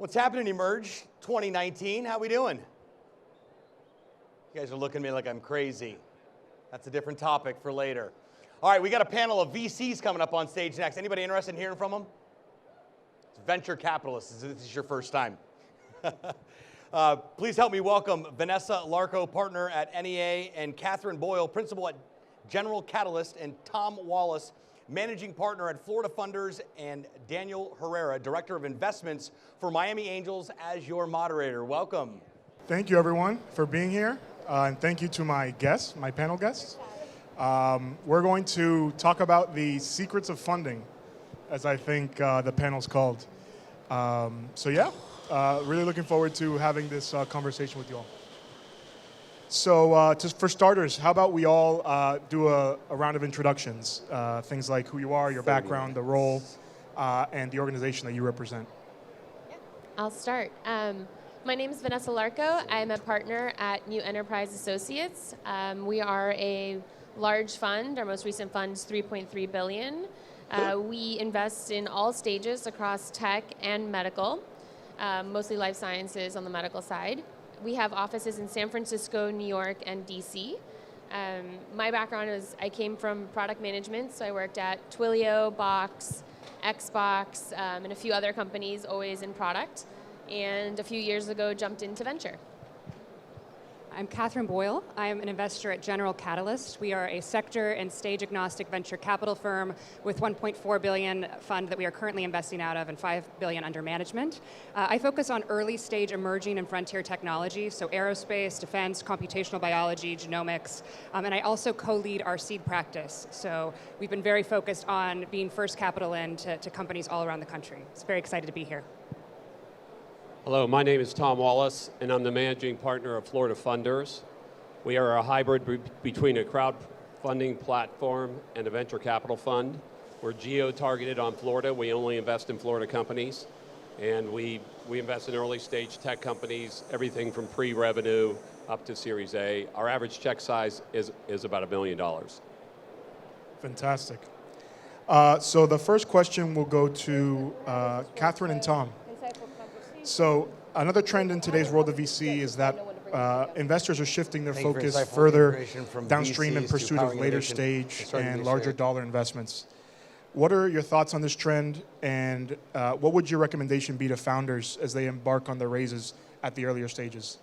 What's happening, Emerge 2019? How we doing? You guys are looking at me like I'm crazy. That's a different topic for later. All right, we got a panel of VCs coming up on stage next. Anybody interested in hearing from them? It's venture capitalists. This is your first time. Please help me welcome Vanessa, Larco, partner at NEA, and Katherine Boyle, principal at General Catalyst, and Tom Wallace, managing partner at Florida Funders, and Daniel Herrera, director of investments for Miami Angels, as your moderator. Welcome. Thank you, everyone, for being here, and thank you to my guests, my panel guests. We're going to talk about the secrets of funding, as I think the panel's called. Really looking forward to having this conversation with you all. So for starters, how about we all do a round of introductions, things like who you are, your background, the role, and the organization that you represent. Yeah, I'll start. My name is Vanessa Larco. I'm a partner at New Enterprise Associates. We are a large fund. Our most recent fund is $3.3 billion. We invest in all stages across tech and medical, mostly life sciences on the medical side. We have offices in San Francisco, New York, and DC. My background is I came from product management, so I worked at Twilio, Box, Xbox, and a few other companies, always in product. And a few years ago, jumped into venture. I'm Katherine Boyle. I'm an investor at General Catalyst. We are a sector and stage agnostic venture capital firm with $1.4 billion fund that we are currently investing out of and $5 billion under management. I focus on early stage emerging and frontier technology, so aerospace, defense, computational biology, genomics, and I also co-lead our seed practice. So we've been very focused on being first capital in to companies all around the country. It's very excited to be here. Hello, my name is Tom Wallace, and I'm the managing partner of Florida Funders. We are a hybrid between a crowdfunding platform and a venture capital fund. We're geo-targeted on Florida. We only invest in Florida companies, and we invest in early stage tech companies, everything from pre-revenue up to Series A. Our average check size is about $1 million. Fantastic. So the first question will go to Katherine and Tom. So another trend in today's world of VC is that investors are shifting their focus further downstream in pursuit of later stage and larger dollar investments. What are your thoughts on this trend, and what would your recommendation be to founders as they embark on their raises at the earlier stages?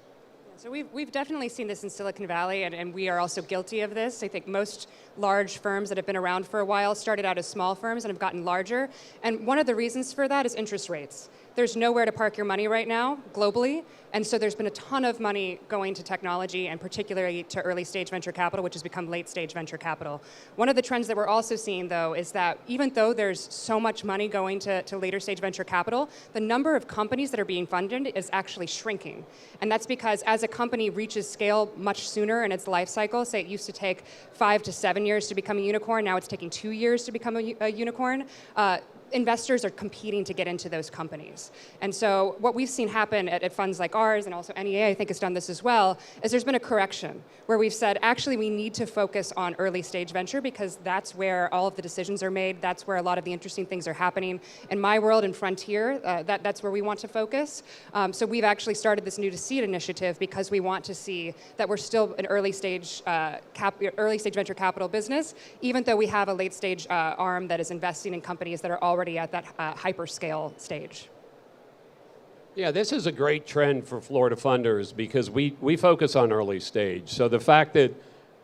So we've definitely seen this in Silicon Valley, and we are also guilty of this. I think most large firms that have been around for a while started out as small firms and have gotten larger. And one of the reasons for that is interest rates. There's nowhere to park your money right now, globally, and so there's been a ton of money going to technology, and particularly to early stage venture capital, which has become late stage venture capital. One of the trends that we're also seeing, though, is that even though there's so much money going to later stage venture capital, the number of companies that are being funded is actually shrinking. And that's because as a company reaches scale much sooner in its life cycle, say it used to take 5 to 7 years to become a unicorn, now it's taking 2 years to become a unicorn, investors are competing to get into those companies. And so what we've seen happen at funds like ours, and also NEA I think has done this as well, is there's been a correction where we've said, actually we need to focus on early stage venture because that's where all of the decisions are made, that's where a lot of the interesting things are happening. In my world, in Frontier, that's where we want to focus. So we've actually started this New to Seed initiative because we want to see that we're still an early stage venture capital business, even though we have a late stage arm that is investing in companies that are already at that hyperscale stage. Yeah, this is a great trend for Florida Funders because we focus on early stage. So the fact that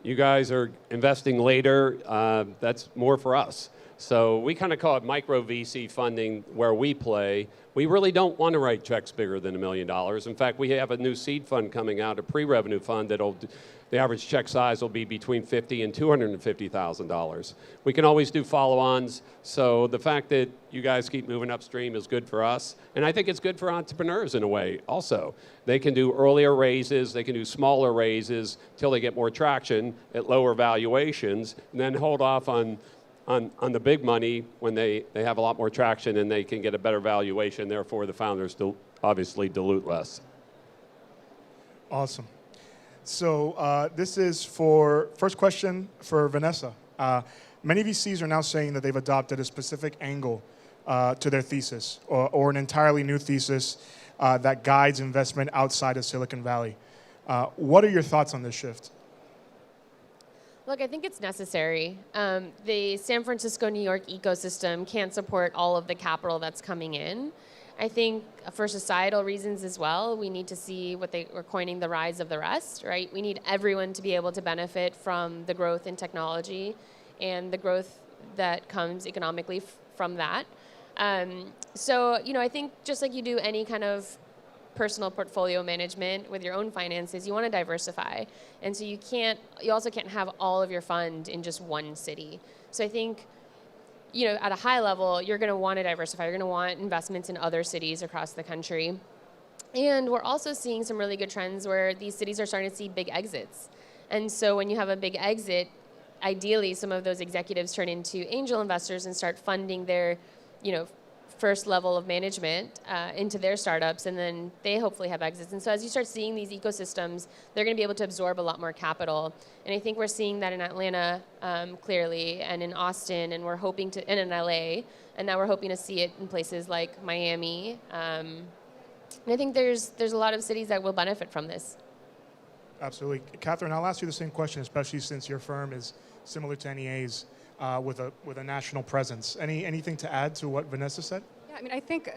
you guys are investing later, that's more for us. So we kind of call it micro VC funding where we play. We really don't want to write checks bigger than $1 million. In fact, we have a new seed fund coming out, a pre-revenue fund the average check size will be between $50,000 and $250,000. We can always do follow-ons, so the fact that you guys keep moving upstream is good for us, and I think it's good for entrepreneurs in a way also. They can do earlier raises, they can do smaller raises till they get more traction at lower valuations, and then hold off on the big money when they have a lot more traction and they can get a better valuation, therefore the founders obviously dilute less. Awesome. So this is first question for Vanessa. Many VCs are now saying that they've adopted a specific angle to their thesis or an entirely new thesis that guides investment outside of Silicon Valley. What are your thoughts on this shift? Look, I think it's necessary. The San Francisco, New York ecosystem can't support all of the capital that's coming in. I think for societal reasons as well, we need to see what they were coining the rise of the rest, right? We need everyone to be able to benefit from the growth in technology and the growth that comes economically from that. So, I think just like you do any kind of personal portfolio management with your own finances, you want to diversify. And so you also can't have all of your fund in just one city. So I think, at a high level, you're going to want to diversify. You're going to want investments in other cities across the country. And we're also seeing some really good trends where these cities are starting to see big exits. And so when you have a big exit, ideally some of those executives turn into angel investors and start funding their, first level of management into their startups, and then they hopefully have exits. And so as you start seeing these ecosystems, they're going to be able to absorb a lot more capital. And I think we're seeing that in Atlanta clearly, and in Austin, and we're hoping to, and in LA, and now we're hoping to see it in places like Miami. And I think there's a lot of cities that will benefit from this. Absolutely. Katherine, I'll ask you the same question, especially since your firm is similar to NEA's with a national presence. Anything to add to what Vanessa said? Yeah, I think,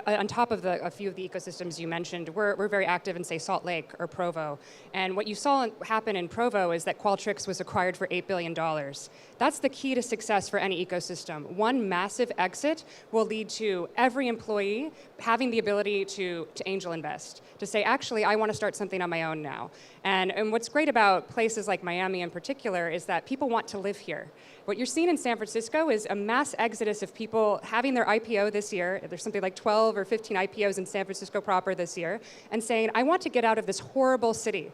on top of a few of the ecosystems you mentioned, we're very active in, say, Salt Lake or Provo. And what you saw happen in Provo is that Qualtrics was acquired for $8 billion. That's the key to success for any ecosystem. One massive exit will lead to every employee having the ability to angel invest, to say, actually, I want to start something on my own now. And what's great about places like Miami in particular is that people want to live here. What you're seeing in San Francisco is a mass exodus of people having their IPO this year. There's something like 12 or 15 IPOs in San Francisco proper this year, and saying, I want to get out of this horrible city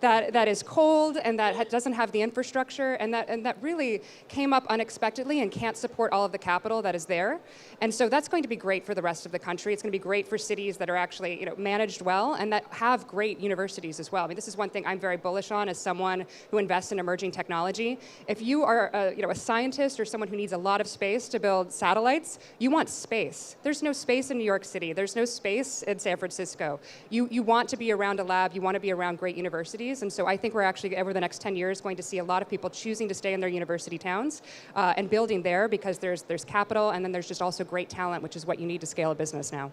that is cold and that doesn't have the infrastructure and that really came up unexpectedly and can't support all of the capital that is there. And so that's going to be great for the rest of the country. It's going to be great for cities that are actually managed well and that have great universities as well. This is one thing I'm very bullish on as someone who invests in emerging technology. If you are a scientist or someone who needs a lot of space to build satellites, you want space. There's no space in New York City. There's no space in San Francisco. You want to be around a lab. You want to be around great universities. And so I think we're actually, over the next 10 years, going to see a lot of people choosing to stay in their university towns and building there because there's capital, and then there's just also great talent, which is what you need to scale a business now.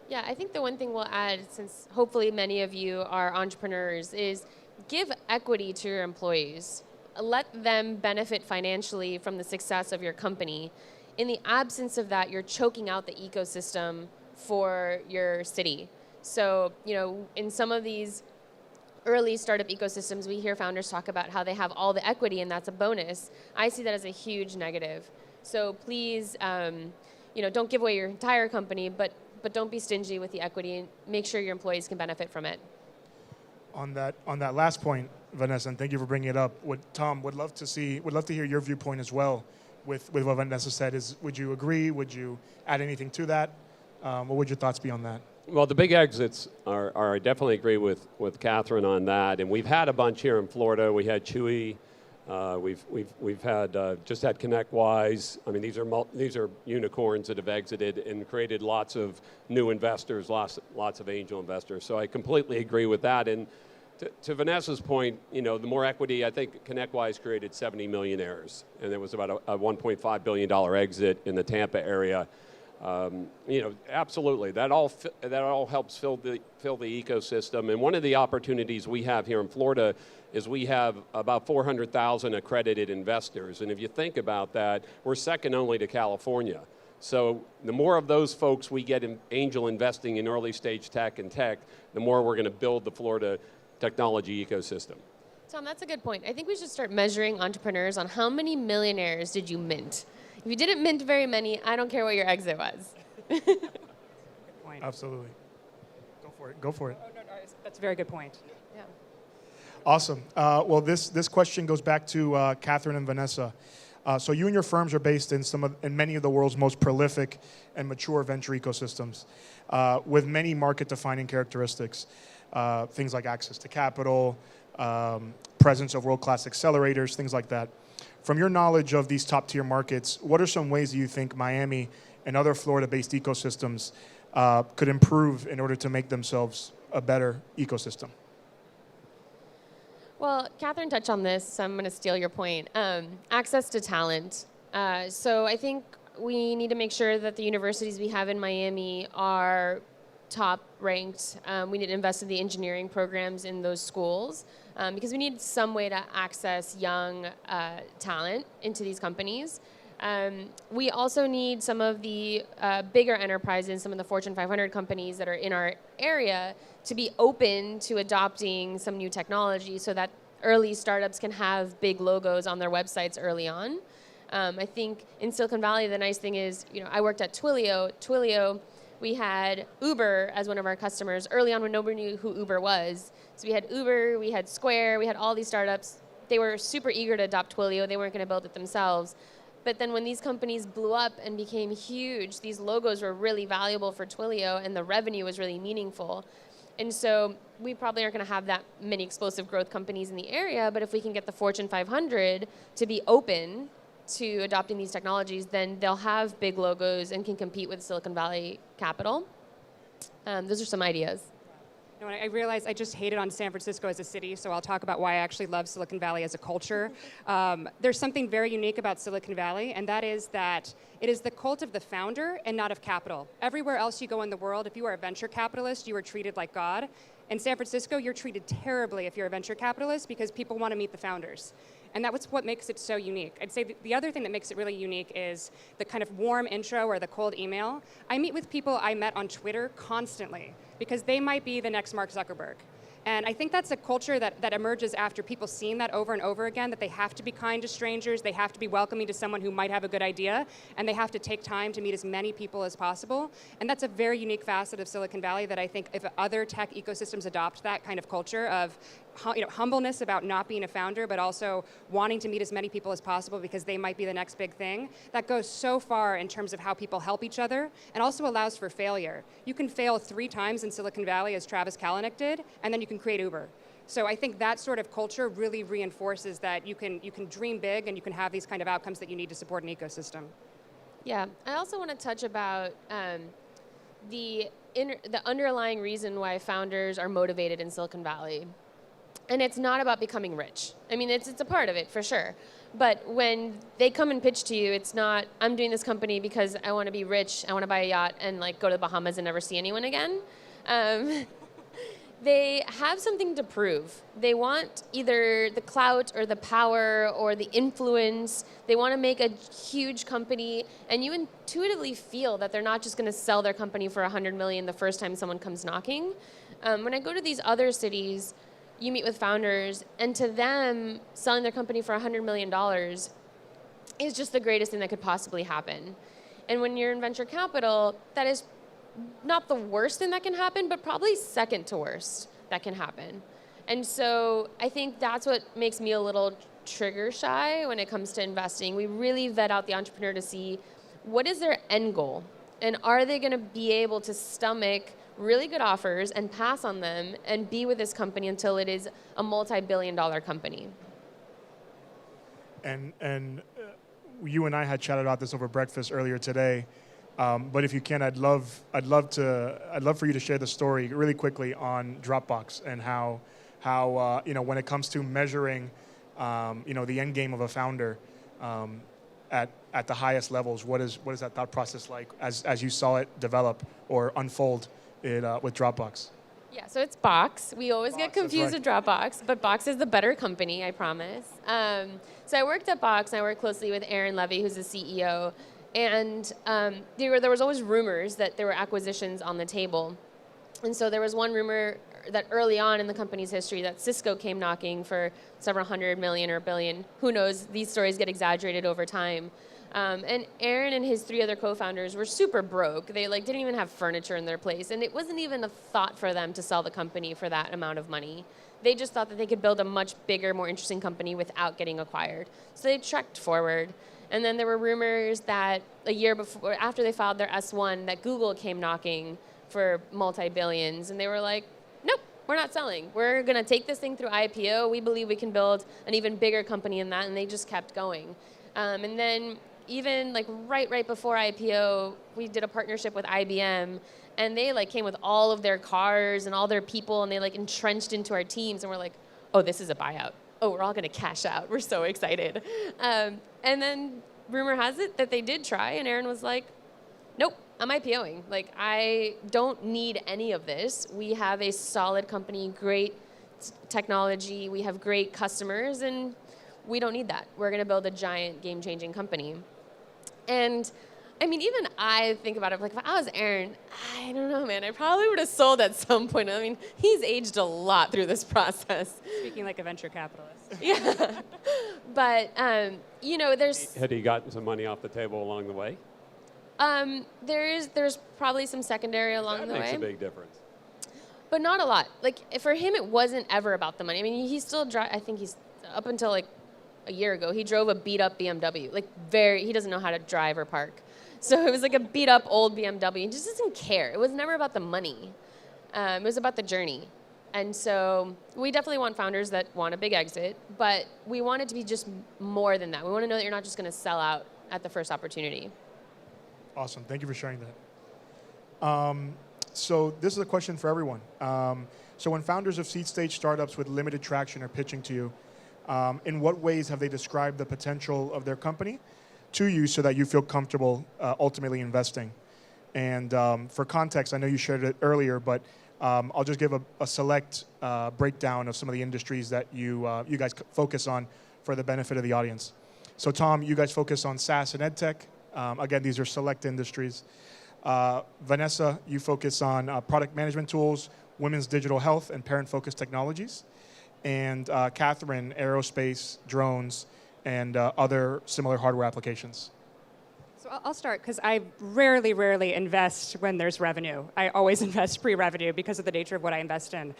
Yeah, I think the one thing we'll add, since hopefully many of you are entrepreneurs, is give equity to your employees. Let them benefit financially from the success of your company. In the absence of that, you're choking out the ecosystem for your city. So, in some of these early startup ecosystems, we hear founders talk about how they have all the equity and that's a bonus. I see that as a huge negative. So please, don't give away your entire company, but don't be stingy with the equity and make sure your employees can benefit from it. On that last point, Vanessa, and thank you for bringing it up. Tom would love to hear your viewpoint as well with what Vanessa said. Would you agree? Would you add anything to that? What would your thoughts be on that? Well, the big exits are I definitely agree with Katherine on that, and we've had a bunch here in Florida. We had Chewy, we've had just had ConnectWise. These are unicorns that have exited and created lots of new investors, lots of angel investors. So I completely agree with that. And to Vanessa's point, the more equity, I think ConnectWise created 70 millionaires, and it was about a $1.5 billion exit in the Tampa area. Absolutely. That all helps fill the ecosystem. And one of the opportunities we have here in Florida is we have about 400,000 accredited investors. And if you think about that, we're second only to California. So the more of those folks we get in angel investing in early stage tech, the more we're going to build the Florida technology ecosystem. Tom, that's a good point. I think we should start measuring entrepreneurs on how many millionaires did you mint. If you didn't mint very many, I don't care what your exit was. Absolutely. Go for it. Oh, no, that's a very good point. Yeah. Awesome. Well, this question goes back to Katherine and Vanessa. So you and your firms are based in many of the world's most prolific and mature venture ecosystems, with many market-defining characteristics, things like access to capital, presence of world-class accelerators, things like that. From your knowledge of these top-tier markets, what are some ways that you think Miami and other Florida-based ecosystems could improve in order to make themselves a better ecosystem? Well, Katherine touched on this, so I'm going to steal your point. Access to talent. So I think we need to make sure that the universities we have in Miami are top ranked. We need to invest in the engineering programs in those schools because we need some way to access young talent into these companies. We also need some of the bigger enterprises, some of the Fortune 500 companies that are in our area to be open to adopting some new technology so that early startups can have big logos on their websites early on. I think in Silicon Valley, the nice thing is, I worked at Twilio. Twilio, we had Uber as one of our customers early on when nobody knew who Uber was. So we had Uber, we had Square, we had all these startups. They were super eager to adopt Twilio. They weren't going to build it themselves. But then when these companies blew up and became huge, these logos were really valuable for Twilio and the revenue was really meaningful. And so we probably aren't going to have that many explosive growth companies in the area, but if we can get the Fortune 500 to be open to adopting these technologies, then they'll have big logos and can compete with Silicon Valley capital. Those are some ideas. I realize I just hated on San Francisco as a city, so I'll talk about why I actually love Silicon Valley as a culture. There's something very unique about Silicon Valley, and that is that it is the cult of the founder and not of capital. Everywhere else you go in the world, if you are a venture capitalist, you are treated like God. In San Francisco, you're treated terribly if you're a venture capitalist because people want to meet the founders. And that's what makes it so unique. I'd say the other thing that makes it really unique is the kind of warm intro or the cold email. I meet with people I met on Twitter constantly because they might be the next Mark Zuckerberg. And I think that's a culture that emerges after people seeing that over and over again, that they have to be kind to strangers, they have to be welcoming to someone who might have a good idea, and they have to take time to meet as many people as possible. And that's a very unique facet of Silicon Valley that I think if other tech ecosystems adopt that kind of culture of humbleness about not being a founder, but also wanting to meet as many people as possible because they might be the next big thing, that goes so far in terms of how people help each other and also allows for failure. You can fail 3 times in Silicon Valley, as Travis Kalanick did, and then you can create Uber. So I think that sort of culture really reinforces that you can dream big and you can have these kind of outcomes that you need to support an ecosystem. Yeah, I also want to touch about the underlying reason why founders are motivated in Silicon Valley. And it's not about becoming rich. I mean, it's a part of it, for sure. But when they come and pitch to you, it's not, I'm doing this company because I want to be rich, I want to buy a yacht, and go to the Bahamas and never see anyone again. They have something to prove. They want either the clout or the power or the influence. They want to make a huge company, and you intuitively feel that they're not just going to sell their company for $100 million the first time someone comes knocking. When I go to these other cities, you meet with founders, and to them, selling their company for $100 million is just the greatest thing that could possibly happen. And when you're in venture capital, that is not the worst thing that can happen, but probably second to worst that can happen. And so I think that's what makes me a little trigger shy when it comes to investing. We really vet out the entrepreneur to see what is their end goal, and are they going to be able to stomach really good offers and pass on them and be with this company until it is a multi-billion-dollar company. And you and I had chatted about this over breakfast earlier today. But if you can, I'd love for you to share the story really quickly on Dropbox and how when it comes to measuring the end game of a founder at the highest levels, what is that thought process like as you saw it develop or unfold with Dropbox? Yeah, so it's Box. We always get confused right. with Dropbox, but Box is the better company, I promise. So I worked at Box, and I worked closely with Aaron Levy, who's the CEO. And there was always rumors that there were acquisitions on the table. And so there was one rumor that early on in the company's history that Cisco came knocking for several $100 million or $1 billion. Who knows? These stories get exaggerated over time. And Aaron and his 3 other co-founders were super broke. They didn't even have furniture in their place. And it wasn't even a thought for them to sell the company for that amount of money. They just thought that they could build a much bigger, more interesting company without getting acquired. So they trekked forward. And then there were rumors that a year before, after they filed their S1, that Google came knocking for multi-billions. And they were like, nope, we're not selling. We're going to take this thing through IPO. We believe we can build an even bigger company in that. And they just kept going. And then even like right before IPO, we did a partnership with IBM, and they like came with all of their cars and all their people, and they like entrenched into our teams, and we're like, oh, this is a buyout. Oh, we're all gonna cash out. We're so excited. And then rumor has it that they did try, and Aaron was like, nope, I'm IPOing. Like, I don't need any of this. We have a solid company, great technology, we have great customers, and we don't need that. We're gonna build a giant game-changing company. And I mean, even I think about it, like if I was Aaron, I don't know, man, I probably would have sold at some point. I mean, he's aged a lot through this process. Speaking like a venture capitalist. Yeah. But, you know, Had he gotten some money off the table along the way? There's probably some secondary along the way. That makes a big difference. But not a lot. Like, for him, it wasn't ever about the money. I mean, he still I think he's, up until like a year ago, he drove a beat-up BMW. Like, he doesn't know how to drive or park. So it was like a beat-up old BMW. He just doesn't care. It was never about the money. It was about the journey. And so we definitely want founders that want a big exit, but we want it to be just more than that. We want to know that you're not just going to sell out at the first opportunity. Awesome. Thank you for sharing that. So this is a question for everyone. So when founders of seed stage startups with limited traction are pitching to you, in what ways have they described the potential of their company to you so that you feel comfortable ultimately investing? And for context, I know you shared it earlier, but I'll just give a select breakdown of some of the industries that you guys focus on for the benefit of the audience. So Tom, you guys focus on SaaS and EdTech. Again, these are select industries. Vanessa, you focus on product management tools, women's digital health, and parent-focused technologies. And Katherine, aerospace, drones, and other similar hardware applications. So I'll start because I rarely invest when there's revenue. I always invest pre-revenue because of the nature of what I invest in.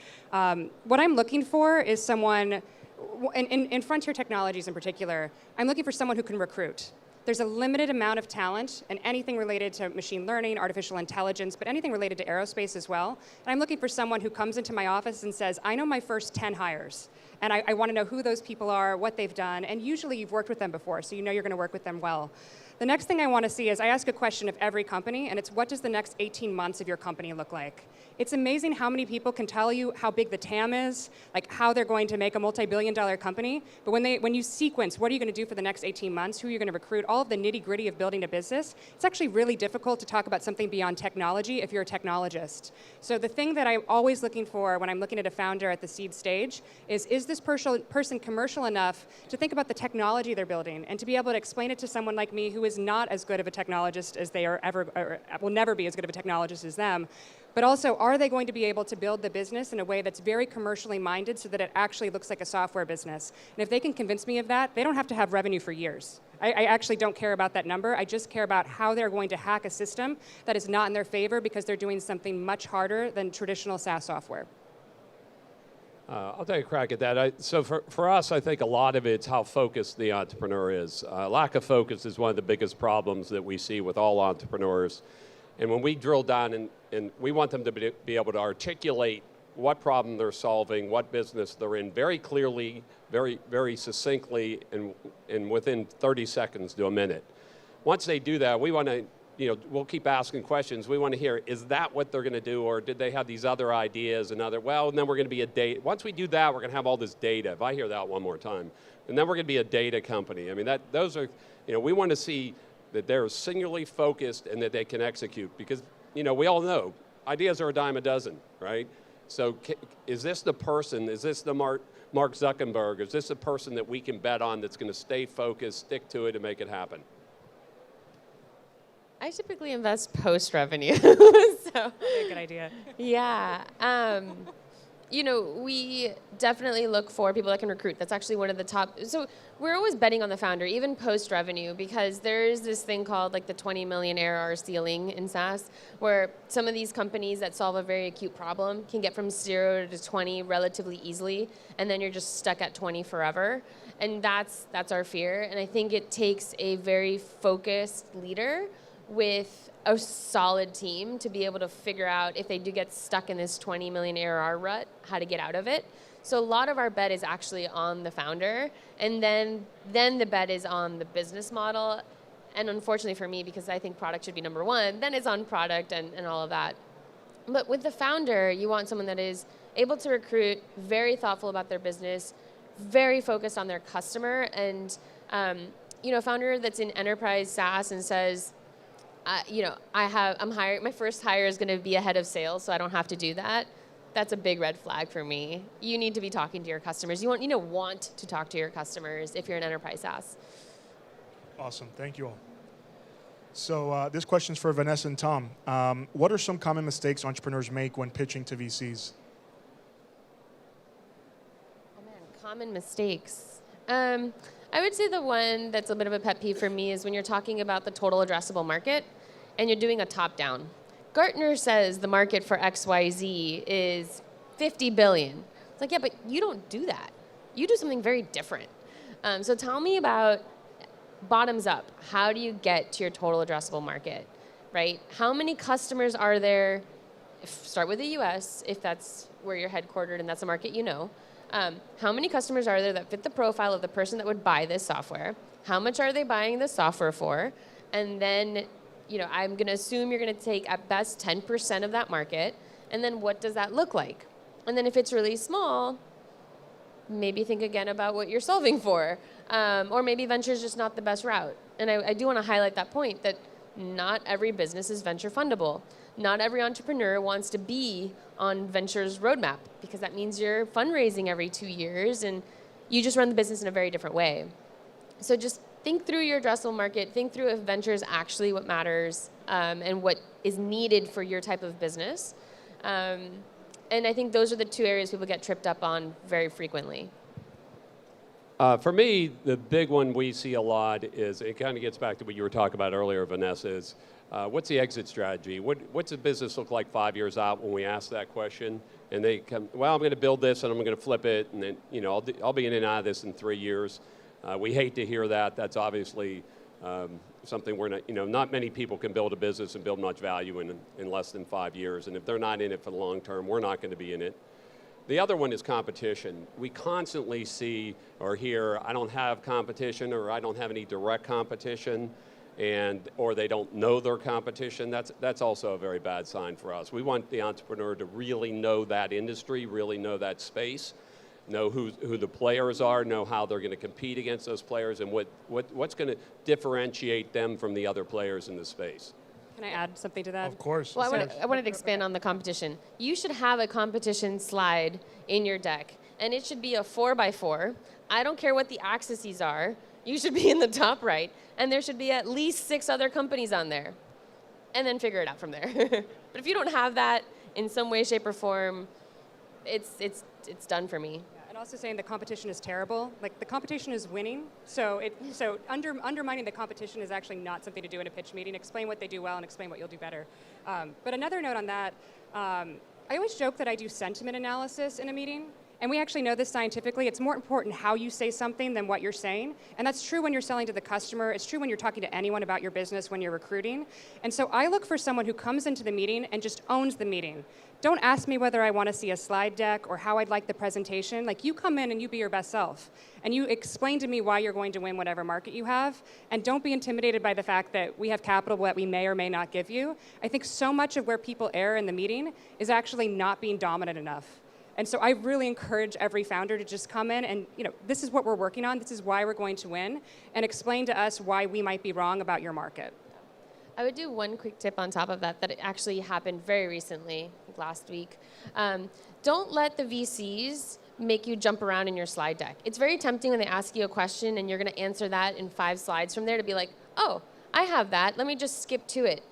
What I'm looking for is someone, in frontier technologies in particular, I'm looking for someone who can recruit. There's a limited amount of talent in anything related to machine learning, artificial intelligence, but anything related to aerospace as well. And I'm looking for someone who comes into my office and says, I know my first 10 hires. And I want to know who those people are, what they've done, and usually you've worked with them before, so you know you're going to work with them well. The next thing I want to see is I ask a question of every company, and it's what does the next 18 months of your company look like? It's amazing how many people can tell you how big the TAM is, like how they're going to make a multi-billion-dollar company, but when you sequence what are you going to do for the next 18 months, who are you going to recruit, all of the nitty-gritty of building a business, it's actually really difficult to talk about something beyond technology if you're a technologist. So the thing that I'm always looking for when I'm looking at a founder at the seed stage is this person commercial enough to think about the technology they're building and to be able to explain it to someone like me who is not as good of a technologist as they are ever, or will never be as good of a technologist as them. But also, are they going to be able to build the business in a way that's very commercially minded so that it actually looks like a software business? And if they can convince me of that, they don't have to have revenue for years. I actually don't care about that number. I just care about how they're going to hack a system that is not in their favor because they're doing something much harder than traditional SaaS software. I'll take a crack at that. So for us, I think a lot of it's how focused the entrepreneur is. Lack of focus is one of the biggest problems that we see with all entrepreneurs. And when we drill down and we want them to be able to articulate what problem they're solving, what business they're in, very clearly, very succinctly, and within 30 seconds to a minute. Once they do that, we want to, we'll keep asking questions. We want to hear, is that what they're going to do, or did they have these other ideas and then we're going to be a data. Once we do that, we're going to have all this data. If I hear that one more time, and then we're going to be a data company. I mean, those are, we want to see that they're singularly focused and that they can execute, because, we all know ideas are a dime a dozen, right? So is this the person, is this the Mark Zuckerberg, is this the person that we can bet on that's going to stay focused, stick to it, and make it happen? I typically invest post-revenue. So, Good idea. Yeah. We definitely look for people that can recruit. That's actually one of the top. So we're always betting on the founder, even post-revenue, because there's this thing called like the 20 million ARR ceiling in SaaS, where some of these companies that solve a very acute problem can get from 0 to 20 relatively easily, and then you're just stuck at 20 forever. And that's our fear. And I think it takes a very focused leader with a solid team to be able to figure out, if they do get stuck in this 20 million ARR rut, how to get out of it. So a lot of our bet is actually on the founder, and then the bet is on the business model. And unfortunately for me, because I think product should be number one, then it's on product and all of that. But with the founder, you want someone that is able to recruit, very thoughtful about their business, very focused on their customer, and a founder that's in enterprise SaaS and says, I'm hired. My first hire is going to be a head of sales, so I don't have to do that. That's a big red flag for me. You need to be talking to your customers. You want to talk to your customers if you're an enterprise SaaS. Awesome, thank you all. So this question's for Vanessa and Tom. What are some common mistakes entrepreneurs make when pitching to VCs? Oh man, common mistakes. I would say the one that's a bit of a pet peeve for me is when you're talking about the total addressable market and you're doing a top-down. Gartner says the market for XYZ is 50 billion. It's like, yeah, but you don't do that. You do something very different. So tell me about bottoms up. How do you get to your total addressable market, right? How many customers are there? Start with the US, if that's where you're headquartered and that's a market you know. How many customers are there that fit the profile of the person that would buy this software? How much are they buying this software for? And then, I'm going to assume you're going to take at best 10% of that market. And then what does that look like? And then if it's really small, maybe think again about what you're solving for. Or maybe venture is just not the best route. And I do want to highlight that point that not every business is venture fundable. Not every entrepreneur wants to be on venture's roadmap because that means you're fundraising every 2 years and you just run the business in a very different way. So just think through your addressable market, think through if venture is actually what matters and what is needed for your type of business. And I think those are the two areas people get tripped up on very frequently. For me, the big one we see a lot is, it kind of gets back to what you were talking about earlier, Vanessa, is what's the exit strategy? What's the business look like 5 years out when we ask that question? And they come, well, I'm going to build this and I'm going to flip it, and then I'll be in and out of this in 3 years. We hate to hear that. That's obviously something we're not, not many people can build a business and build much value in less than 5 years. And if they're not in it for the long term, we're not going to be in it. The other one is competition. We constantly see or hear, I don't have competition, or I don't have any direct competition, or they don't know their competition. That's also a very bad sign for us. We want the entrepreneur to really know that industry, really know that space, know who the players are, know how they're going to compete against those players, and what's going to differentiate them from the other players in the space. Can I add something to that? Of course. Well, I wanted to expand on the competition. You should have a competition slide in your deck, and it should be a 4x4. I don't care what the axes are. You should be in the top right, and there should be at least 6 other companies on there, and then figure it out from there. But if you don't have that in some way, shape, or form, it's done for me. And also saying the competition is terrible. Like, the competition is winning, so undermining the competition is actually not something to do in a pitch meeting. Explain what they do well and explain what you'll do better. But another note on that, I always joke that I do sentiment analysis in a meeting. And we actually know this scientifically. It's more important how you say something than what you're saying. And that's true when you're selling to the customer. It's true when you're talking to anyone about your business, when you're recruiting. And so I look for someone who comes into the meeting and just owns the meeting. Don't ask me whether I want to see a slide deck or how I'd like the presentation. Like, you come in and you be your best self. And you explain to me why you're going to win whatever market you have. And don't be intimidated by the fact that we have capital that we may or may not give you. I think so much of where people err in the meeting is actually not being dominant enough. And so I really encourage every founder to just come in and, this is what we're working on, this is why we're going to win, and explain to us why we might be wrong about your market. I would do one quick tip on top of that actually happened very recently, like last week. Don't let the VCs make you jump around in your slide deck. It's very tempting when they ask you a question and you're going to answer that in 5 slides from there to be like, oh, I have that, let me just skip to it.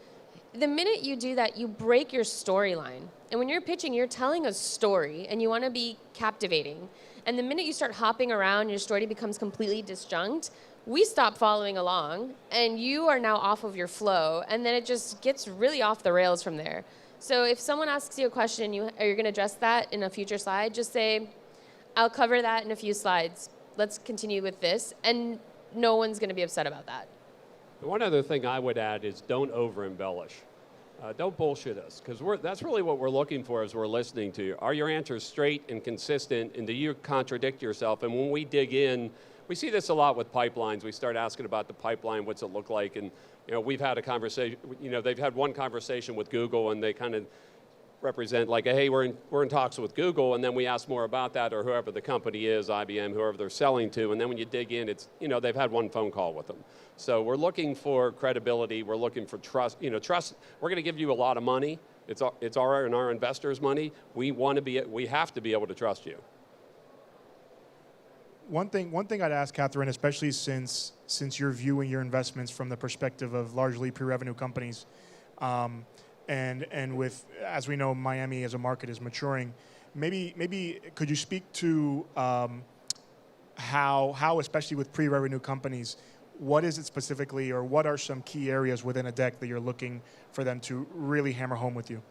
The minute you do that, you break your storyline. And when you're pitching, you're telling a story, and you want to be captivating. And the minute you start hopping around, your story becomes completely disjunct, we stop following along, and you are now off of your flow, and then it just gets really off the rails from there. So if someone asks you a question, you're going to address that in a future slide, just say, I'll cover that in a few slides. Let's continue with this, and no one's going to be upset about that. One other thing I would add is don't over-embellish. Don't bullshit us, because that's really what we're looking for as we're listening to you. Are your answers straight and consistent, and do you contradict yourself? And when we dig in, we see this a lot with pipelines. We start asking about the pipeline, what's it look like? And we've had a conversation, they've had one conversation with Google, and they kind of represent like, hey, we're in talks with Google, and then we ask more about that, or whoever the company is, IBM, whoever they're selling to, and then when you dig in, it's, they've had one phone call with them. So we're looking for credibility, we're looking for trust, trust, we're gonna give you a lot of money, it's our and our investors' money, we have to be able to trust you. One thing I'd ask Katherine, especially since you're viewing your investments from the perspective of largely pre-revenue companies, and with, as we know, Miami as a market is maturing, maybe could you speak to how, especially with pre-revenue companies, what is it specifically, or what are some key areas within a deck that you're looking for them to really hammer home with you?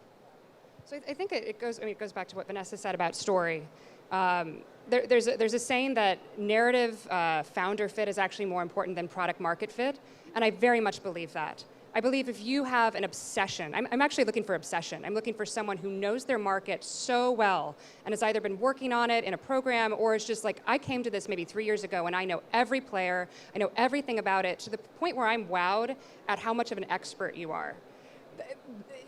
So I think it goes back to what Vanessa said about story. There's a saying that narrative founder fit is actually more important than product market fit, and I very much believe that. I believe if you have an obsession, I'm actually looking for obsession. I'm looking for someone who knows their market so well and has either been working on it in a program, or is just like, I came to this maybe 3 years ago and I know every player, I know everything about it, to the point where I'm wowed at how much of an expert you are.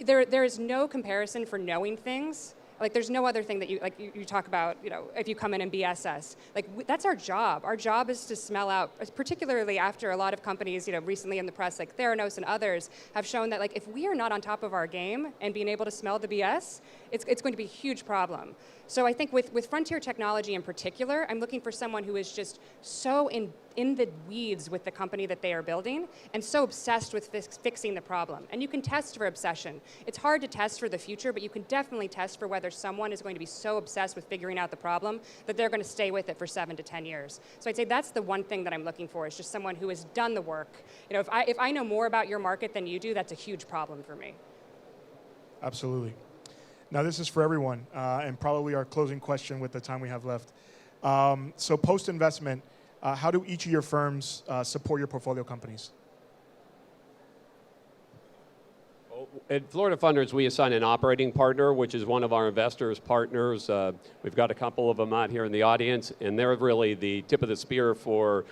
There is no comparison for knowing things. Like, there's no other thing that you talk about, if you come in and BS us. Like, that's our job. Our job is to smell out, particularly after a lot of companies, recently in the press, like Theranos and others, have shown that, like, if we are not on top of our game and being able to smell the BS, it's going to be a huge problem. So I think with frontier technology in particular, I'm looking for someone who is just so in the weeds with the company that they are building and so obsessed with fixing the problem. And you can test for obsession. It's hard to test for the future, but you can definitely test for whether someone is going to be so obsessed with figuring out the problem that they're going to stay with it for 7 to 10 years. So I'd say that's the one thing that I'm looking for, is just someone who has done the work. If I know more about your market than you do, that's a huge problem for me. Absolutely. Now, this is for everyone, and probably our closing question with the time we have left. So post-investment, how do each of your firms support your portfolio companies? At Florida Funders, we assign an operating partner, which is one of our investors' partners. We've got a couple of them out here in the audience, and they're really the tip of the spear for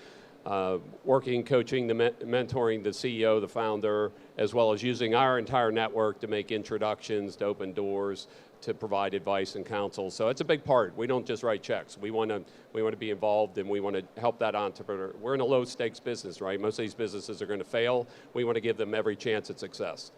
working, coaching, mentoring the CEO, the founder, as well as using our entire network to make introductions, to open doors, to provide advice and counsel. So it's a big part. We don't just write checks. We want to be involved, and we want to help that entrepreneur. We're in a low stakes business, right? Most of these businesses are going to fail. We want to give them every chance at success.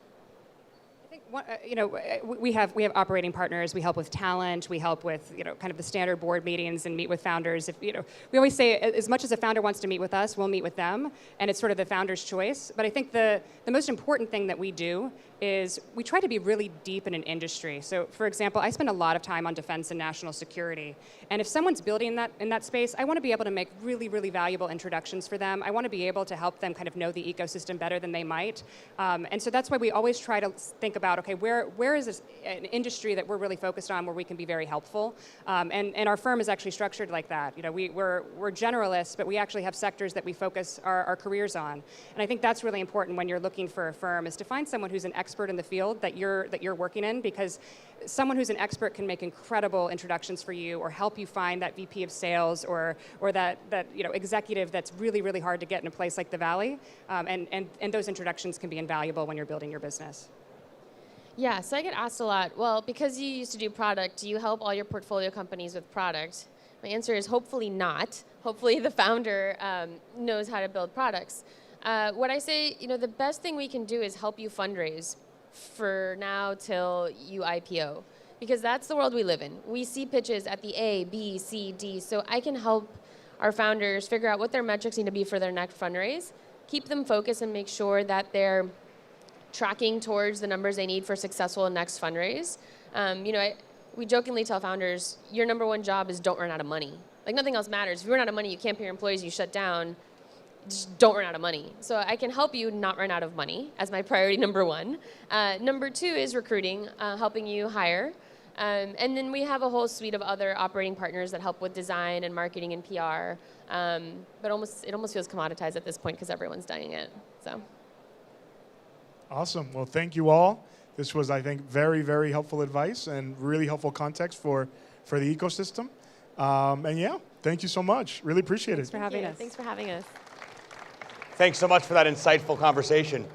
We have operating partners. We help with talent. We help with kind of the standard board meetings and meet with founders. We always say, as much as a founder wants to meet with us, we'll meet with them, and it's sort of the founder's choice. But I think the most important thing that we do is we try to be really deep in an industry. So, for example, I spend a lot of time on defense and national security, and if someone's building in that space, I want to be able to make really, really valuable introductions for them. I want to be able to help them kind of know the ecosystem better than they might, and so that's why we always try to think about, okay, where is this an industry that we're really focused on where we can be very helpful, and our firm is actually structured like that. We're generalists, but we actually have sectors that we focus our careers on, and I think that's really important when you're looking for a firm, is to find someone who's an expert in the field that you're working in, because someone who's an expert can make incredible introductions for you, or help you find that VP of sales, or that executive that's really, really hard to get in a place like the Valley, and those introductions can be invaluable when you're building your business. Yeah, so I get asked a lot, well, because you used to do product, do you help all your portfolio companies with product? My answer is hopefully not. Hopefully the founder knows how to build products. What I say, the best thing we can do is help you fundraise for now till you IPO, because that's the world we live in. We see pitches at the A, B, C, D, so I can help our founders figure out what their metrics need to be for their next fundraise, keep them focused and make sure that they're tracking towards the numbers they need for successful next fundraise. We jokingly tell founders, your number one job is don't run out of money. Like, nothing else matters. If you run out of money, you can't pay your employees, you shut down. Just don't run out of money. So I can help you not run out of money as my priority number one. Number two is recruiting, helping you hire. And then we have a whole suite of other operating partners that help with design and marketing and PR. But it almost feels commoditized at this point because everyone's doing it. So. Awesome. Well, thank you all. This was, I think, very, very helpful advice and really helpful context for the ecosystem. And yeah, thank you so much. Really appreciate it. Thanks for having us. Thanks for having us. Thanks so much for that insightful conversation.